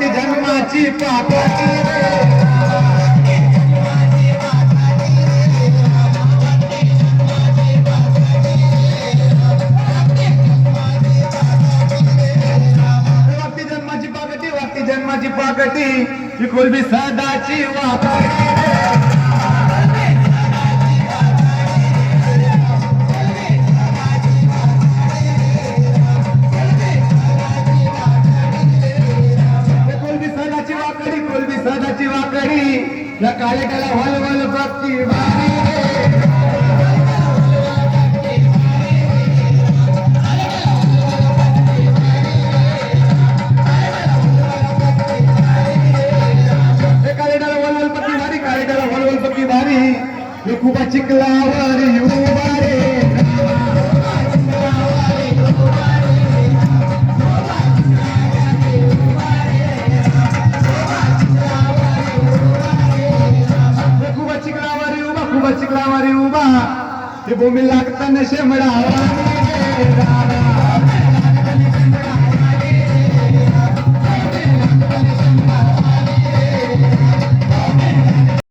वाटते जन्माची पापटी जन्माची पाकटी ही कोलबी सदाची वाकडी कोलबी सदाची वाकडी या काळेटाला वलवल बघती बारी खूप चिखलावर उभा रे खूप चिखलावर उभा ते भूमी लागताना शेमडा